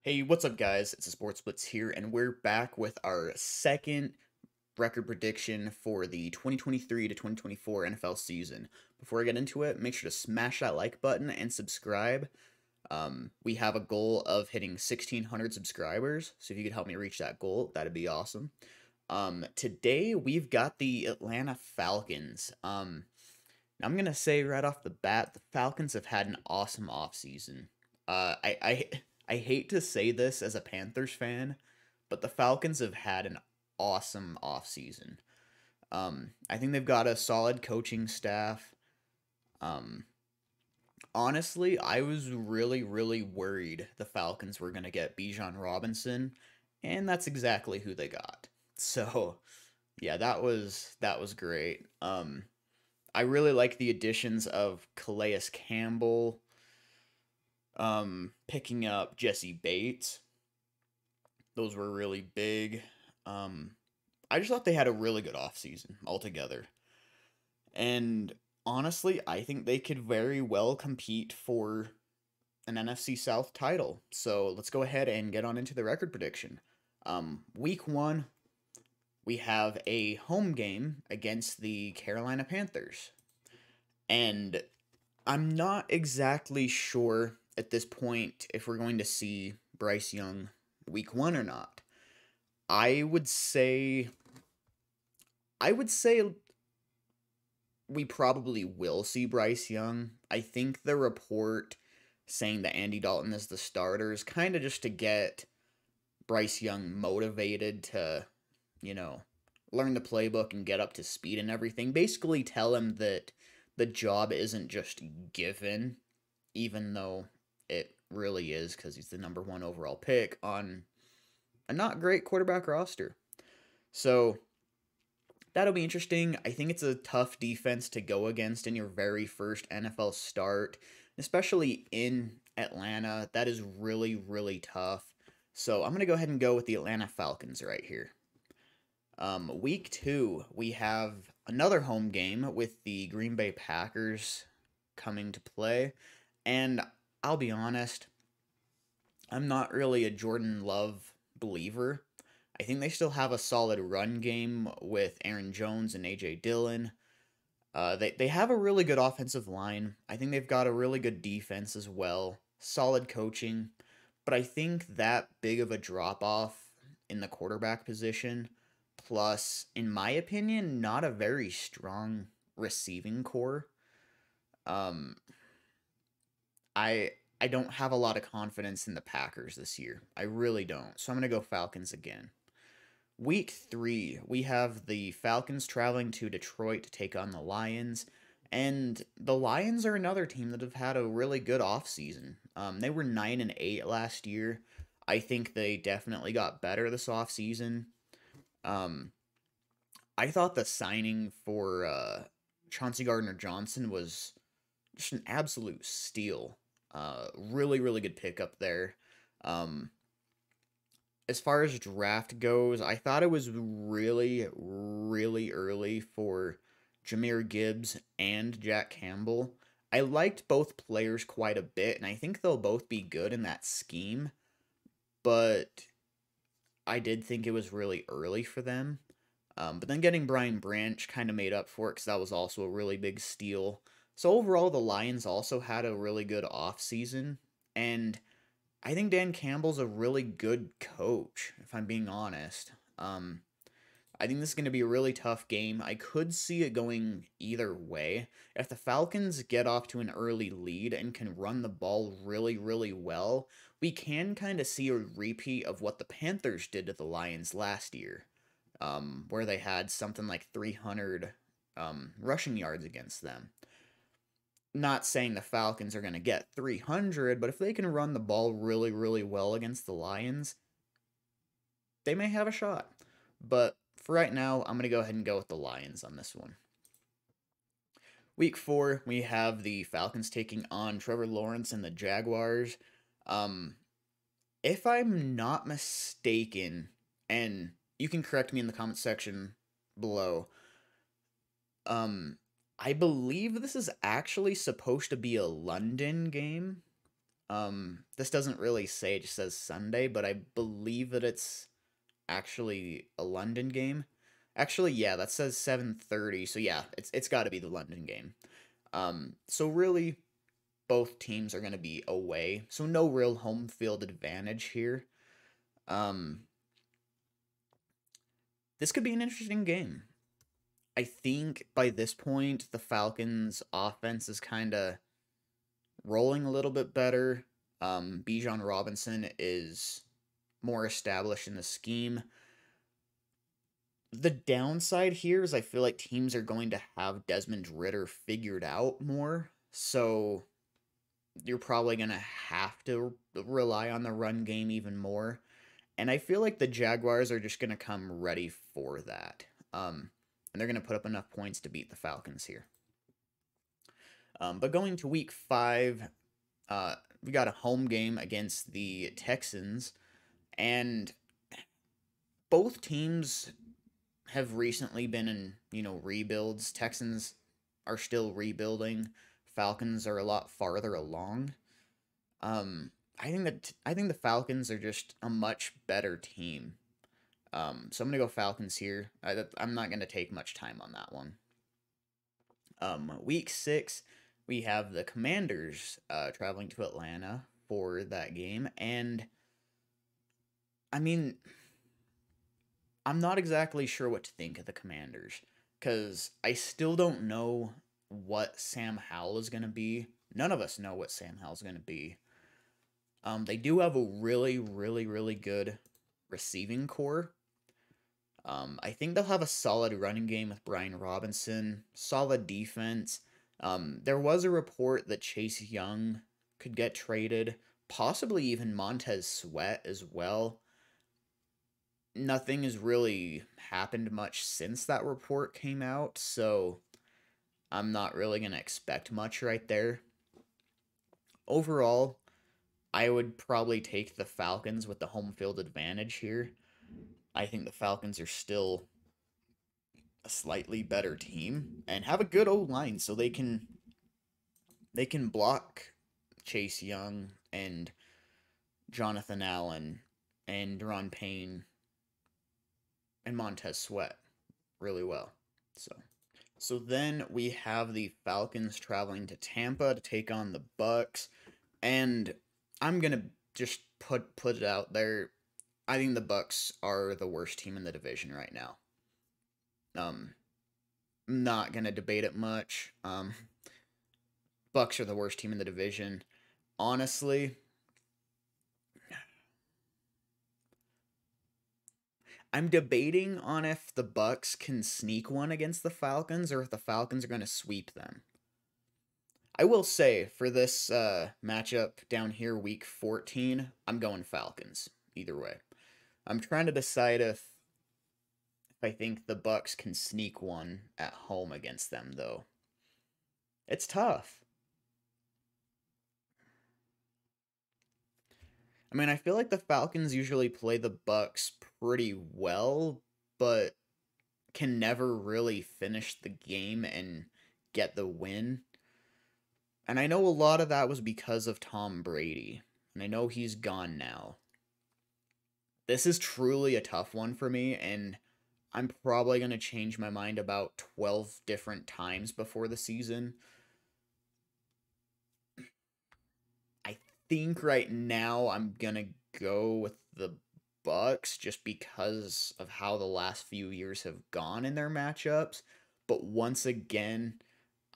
Hey, what's up, guys? It's a Sports Blitz here, and we're back with our second record prediction for the 2023 to 2024 NFL season. Before I get into it, make sure to smash that like button and subscribe. We have a goal of hitting 1,600 subscribers, so if you could help me reach that goal, that'd be awesome. Today we've got the Atlanta Falcons. I'm gonna say right off the bat, the Falcons have had an awesome offseason. I hate to say this as a Panthers fan, but the Falcons have had an awesome offseason. I think they've got a solid coaching staff. Um, Honestly, I was really worried the Falcons were gonna get Bijan Robinson, and that's exactly who they got. So, yeah, that was great. I really like the additions of Calais Campbell, picking up Jesse Bates. Those were really big. Um, I just thought they had a really good offseason altogether. And honestly, I think they could very well compete for an NFC South title. So let's go ahead and get on into the record prediction. Week one, we have a home game against the Carolina Panthers. And I'm not exactly sure at this point if we're going to see Bryce Young week one or not. I would say I would say we probably will see Bryce Young. I think the report saying that Andy Dalton is the starter is kind of just to get Bryce Young motivated to, you know, learn the playbook and get up to speed and everything. Basically tell him that the job isn't just given, even though it really is because he's the number one overall pick on a not great quarterback roster. So that'll be interesting. I think it's a tough defense to go against in your very first NFL start, especially in Atlanta. That is really tough. So I'm going to go ahead and go with the Atlanta Falcons right here. Week two, we have another home game with the Green Bay Packers coming to play. And I'll be honest, I'm not really a Jordan Love believer. I think they still have a solid run game with Aaron Jones and A.J. Dillon. They have a really good offensive line. I think they've got a really good defense as well. Solid coaching. But I think that big of a drop-off in the quarterback position, plus, in my opinion, not a very strong receiving core. Um, I I don't have a lot of confidence in the Packers this year. I really don't. So I'm going to go Falcons again. Week three, we have the Falcons traveling to Detroit to take on the Lions. And the Lions are another team that have had a really good offseason. They were 9-8 last year. I think they definitely got better this offseason. Um, I thought the signing for Chauncey Gardner-Johnson was just an absolute steal. Really good pickup there. Um, as far as draft goes, I thought it was really early for Jahmyr Gibbs and Jack Campbell. I liked both players quite a bit, and I think they'll both be good in that scheme, but I did think it was really early for them. But then getting Brian Branch kind of made up for it because that was also a really big steal. So overall, the Lions also had a really good offseason, and I think Dan Campbell's a really good coach, if I'm being honest. I think this is going to be a really tough game. I could see it going either way. If the Falcons get off to an early lead and can run the ball really well, we can kind of see a repeat of what the Panthers did to the Lions last year, where they had something like 300 rushing yards against them. Not saying the Falcons are going to get 300, but if they can run the ball really well against the Lions, they may have a shot. But for right now, I'm going to go ahead and go with the Lions on this one. Week 4, we have the Falcons taking on Trevor Lawrence and the Jaguars. If I'm not mistaken, and you can correct me in the comment section below, I believe this is actually supposed to be a London game. This doesn't really say, it just says Sunday, but I believe that it's actually a London game. Actually, yeah, that says 7:30. So yeah, it's got to be the London game. So really both teams are going to be away. So no real home field advantage here. Um this could be an interesting game. I think by this point the Falcons offense is kind of rolling a little bit better. Bijan Robinson is more established in the scheme. The downside here is I feel like teams are going to have Desmond Ritter figured out more. So you're probably going to have to rely on the run game even more. And I feel like the Jaguars are just going to come ready for that. And they're going to put up enough points to beat the Falcons here. But going to week 5, we got a home game against the Texans. And both teams have recently been in, rebuilds. Texans are still rebuilding. Falcons are a lot farther along. I think the Falcons are just a much better team. So I'm gonna go Falcons here. I'm not gonna take much time on that one. Week 6, we have the Commanders traveling to Atlanta for that game, and I mean, I'm not exactly sure what to think of the Commanders because I still don't know what Sam Howell is gonna be. None of us know what Sam Howell's gonna be. They do have a really, really, really good receiving core. I think they'll have a solid running game with Brian Robinson, solid defense. There was a report that Chase Young could get traded, possibly even Montez Sweat as well. Nothing has really happened much since that report came out, so I'm not really going to expect much right there. Overall, I would probably take the Falcons with the home field advantage here. I think the Falcons are still a slightly better team and have a good O-line, so they can block Chase Young and Jonathan Allen and Deron Payne and Montez Sweat really well. So then we have the Falcons traveling to Tampa to take on the Bucks, and I'm gonna just put it out there. I think the Bucks are the worst team in the division right now. I'm not gonna debate it much. Bucks are the worst team in the division. Honestly, I'm debating on if the Bucks can sneak one against the Falcons or if the Falcons are going to sweep them. I will say for this matchup down here, week 14, I'm going Falcons either way. I'm trying to decide if I think the Bucks can sneak one at home against them though. It's tough. I mean, I feel like the Falcons usually play the Bucks pretty well, but can never really finish the game and get the win. And I know a lot of that was because of Tom Brady, and I know he's gone now. This is truly a tough one for me, and I'm probably going to change my mind about 12 different times before the season. I think right now I'm going to go with the Bucks just because of how the last few years have gone in their matchups. But once again,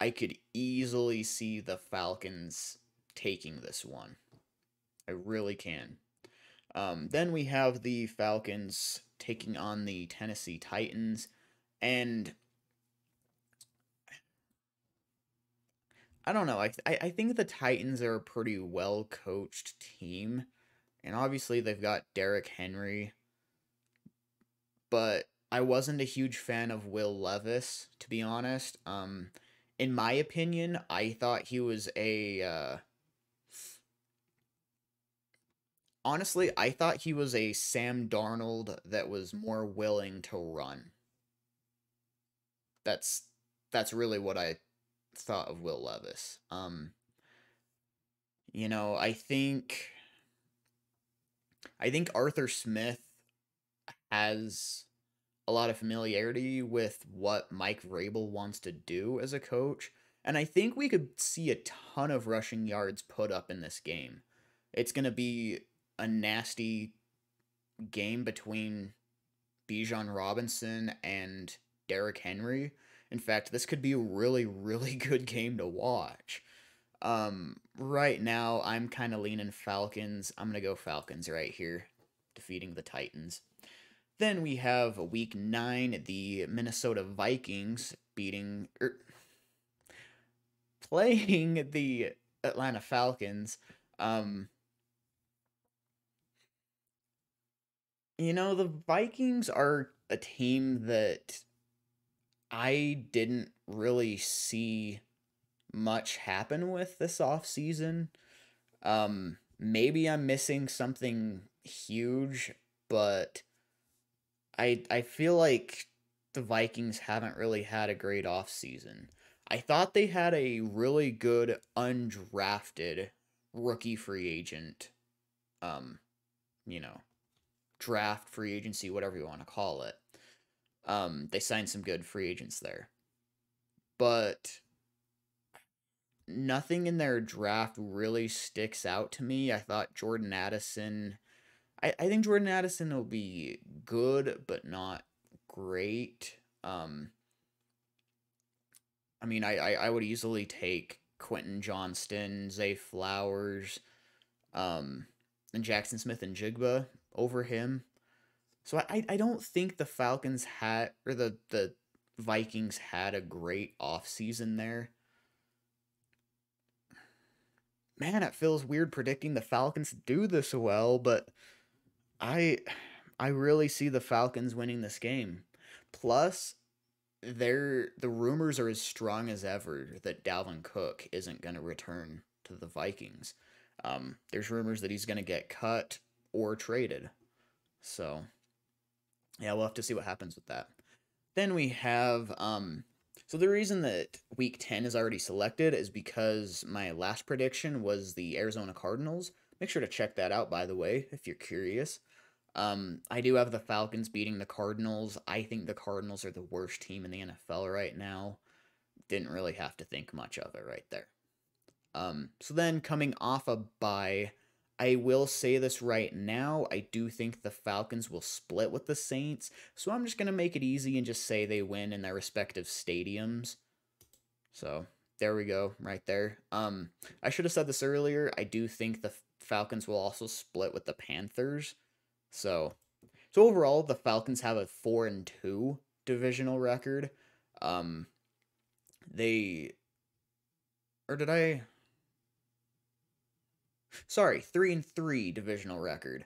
I could easily see the Falcons taking this one. I really can. Then we have the Falcons taking on the Tennessee Titans. And I don't know. I think the Titans are a pretty well-coached team. And obviously they've got Derrick Henry. But I wasn't a huge fan of Will Levis, to be honest. In my opinion, I thought he was honestly, I thought he was a Sam Darnold that was more willing to run. That's that's really what I thought of Will Levis. I think Arthur Smith has a lot of familiarity with what Mike Vrabel wants to do as a coach, and I think we could see a ton of rushing yards put up in this game. It's going to be a nasty game between Bijan Robinson and Derrick Henry. In fact, this could be a really, really good game to watch. Right now, I'm kind of leaning Falcons. I'm going to go Falcons right here, defeating the Titans. Then we have week 9, the Minnesota Vikings playing the Atlanta Falcons. Um, the Vikings are a team that I didn't really see much happen with this offseason. Maybe I'm missing something huge, but I feel like the Vikings haven't really had a great offseason. I thought they had a really good undrafted rookie free agent, um, you know, draft free agency, whatever you want to call it. They signed some good free agents there. But nothing in their draft really sticks out to me. I thought Jordan Addison. I think Jordan Addison will be good, but not great. I mean, I would easily take Quentin Johnston, Zay Flowers, um, and Jackson Smith and Jigba over him. So I don't think the Falcons had, or the Vikings had a great offseason there. Man, it feels weird predicting the Falcons do this well, but I I really see the Falcons winning this game. Plus, the rumors are as strong as ever that Dalvin Cook isn't going to return to the Vikings. There's rumors that he's going to get cut or traded. So, yeah, we'll have to see what happens with that. Then we have so the reason that week 10 is already selected is because my last prediction was the Arizona Cardinals. Make sure to check that out, by the way, if you're curious. I do have the Falcons beating the Cardinals. I think the Cardinals are the worst team in the NFL right now. Didn't really have to think much of it right there. So then coming off a bye, I will say this right now. I do think the Falcons will split with the Saints. So I'm just going to make it easy and just say they win in their respective stadiums. So there we go, right there. I should have said this earlier. I do think the Falcons will also split with the Panthers. So overall, the Falcons have a 4-2 divisional record. They or did I? Sorry, 3-3 divisional record.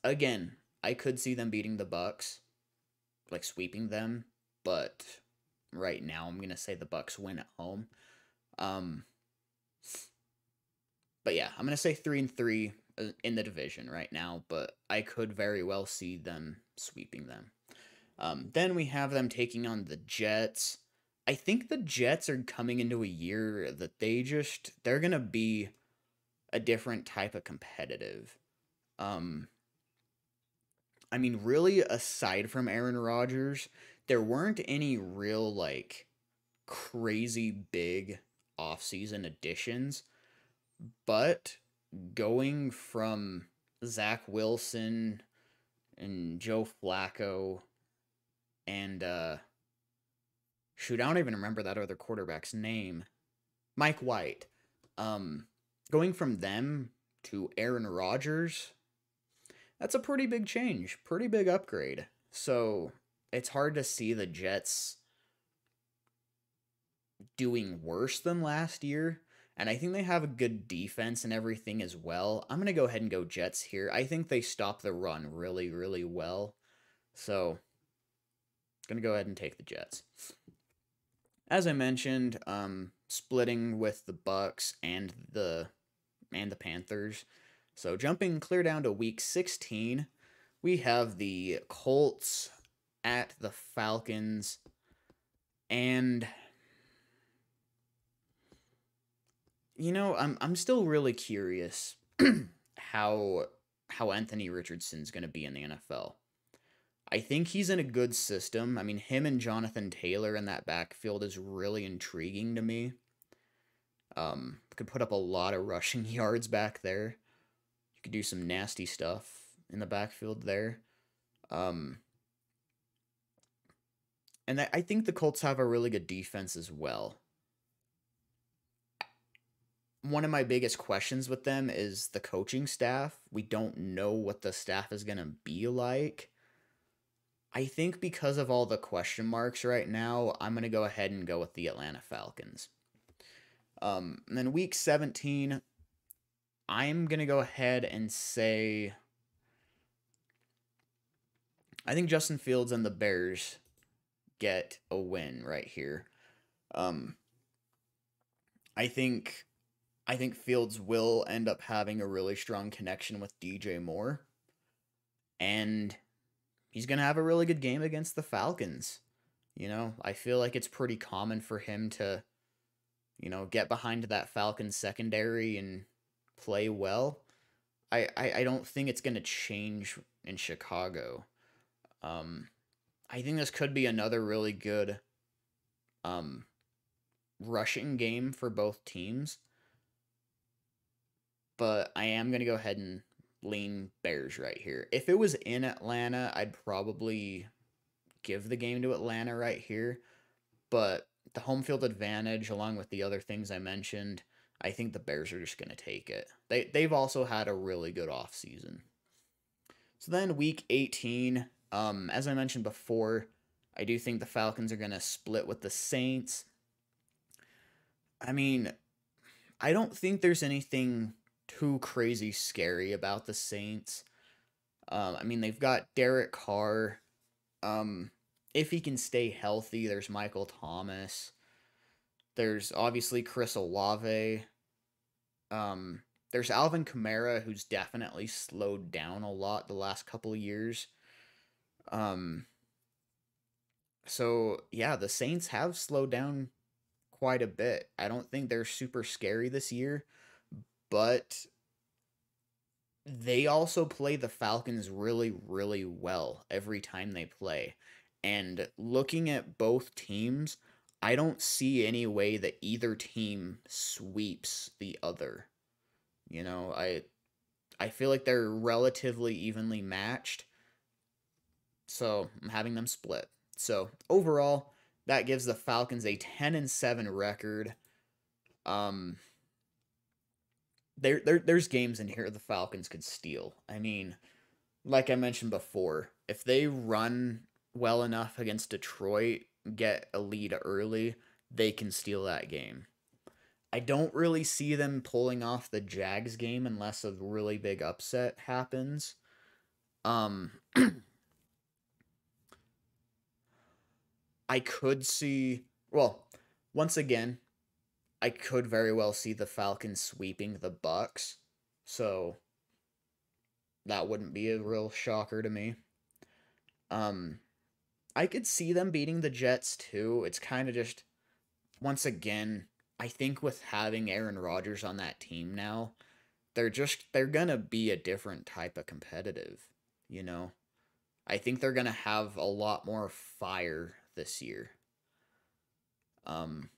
Again, I could see them beating the Bucks, like sweeping them, but right now I'm gonna say the Bucks win at home. Um, but yeah, I'm gonna say 3-3 in the division right now, but I could very well see them sweeping them. Then we have them taking on the Jets. I think the Jets are coming into a year that they're gonna be a different type of competitive. Um, I mean, really, aside from Aaron Rodgers, there weren't any real like crazy big offseason additions, but going from Zach Wilson and Joe Flacco and shoot, I don't even remember that other quarterback's name. Mike White. Going from them to Aaron Rodgers, that's a pretty big change, pretty big upgrade. So it's hard to see the Jets doing worse than last year. And I think they have a good defense and everything as well. I'm going to go ahead and go Jets here. I think they stop the run really, really well. So, going to go ahead and take the Jets. As I mentioned, splitting with the Bucks and the Panthers. So, jumping clear down to week 16, we have the Colts at the Falcons. And I'm still really curious how how Anthony Richardson's going to be in the NFL. I think he's in a good system. I mean, him and Jonathan Taylor in that backfield is really intriguing to me. Could put up a lot of rushing yards back there. You could do some nasty stuff in the backfield there. Um, and I think the Colts have a really good defense as well. One of my biggest questions with them is the coaching staff. We don't know what the staff is going to be like. I think because of all the question marks right now, I'm going to go ahead and go with the Atlanta Falcons. And then week 17, I'm going to go ahead and say I think Justin Fields and the Bears get a win right here. Um, I think I think Fields will end up having a really strong connection with DJ Moore, and he's going to have a really good game against the Falcons. I feel like it's pretty common for him to, get behind that Falcons secondary and play well. I don't think it's going to change in Chicago. Um, I think this could be another really good um, rushing game for both teams, but I am going to go ahead and lean Bears right here. If it was in Atlanta, I'd probably give the game to Atlanta right here, but the home field advantage, along with the other things I mentioned, I think the Bears are just going to take it. They've also had a really good offseason. So then week 18, as I mentioned before, I do think the Falcons are going to split with the Saints. I mean, I don't think there's anything too crazy scary about the Saints. I mean, they've got Derek Carr. If he can stay healthy, there's Michael Thomas. There's obviously Chris Olave. There's Alvin Kamara, who's definitely slowed down a lot the last couple of years. Um, so yeah, the Saints have slowed down quite a bit. I don't think they're super scary this year, but they also play the Falcons really, really well every time they play. And looking at both teams, I don't see any way that either team sweeps the other. I feel like they're relatively evenly matched, so I'm having them split. So overall, that gives the Falcons a 10-7 record. Um, there's games in here the Falcons could steal. I mean, like I mentioned before, if they run well enough against Detroit, get a lead early, they can steal that game. I don't really see them pulling off the Jags game unless a really big upset happens. Um, I could see, well, once again, I could very well see the Falcons sweeping the Bucks. So that wouldn't be a real shocker to me. Um, I could see them beating the Jets too. It's kind of just, once again, I think with having Aaron Rodgers on that team now, they're gonna be a different type of competitive, you know. I think they're gonna have a lot more fire this year. Um,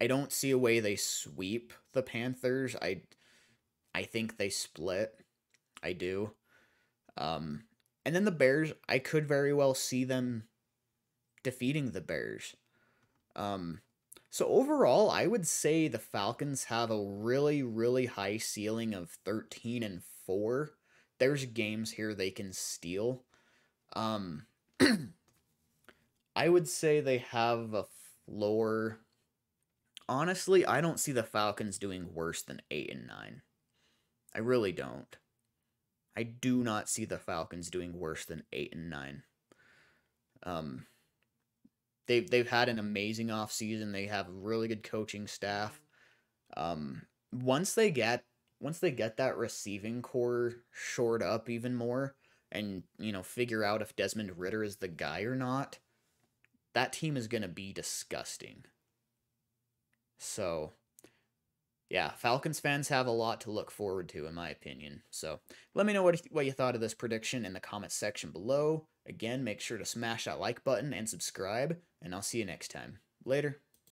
I don't see a way they sweep the Panthers. I think they split. I do. Um, and then the Bears, I could very well see them defeating the Bears. Um, so overall, I would say the Falcons have a really, really high ceiling of 13-4. There's games here they can steal. Um, I would say they have a floor. Honestly, I don't see the Falcons doing worse than 8-9. I really don't. I do not see the Falcons doing worse than 8-9. Um, they've had an amazing offseason. They have a really good coaching staff. Um, once they get that receiving core shored up even more, and figure out if Desmond Ridder is the guy or not, that team is gonna be disgusting. So, yeah, Falcons fans have a lot to look forward to, in my opinion. So, let me know what you thought of this prediction in the comments section below. Again, make sure to smash that like button and subscribe, and I'll see you next time. Later.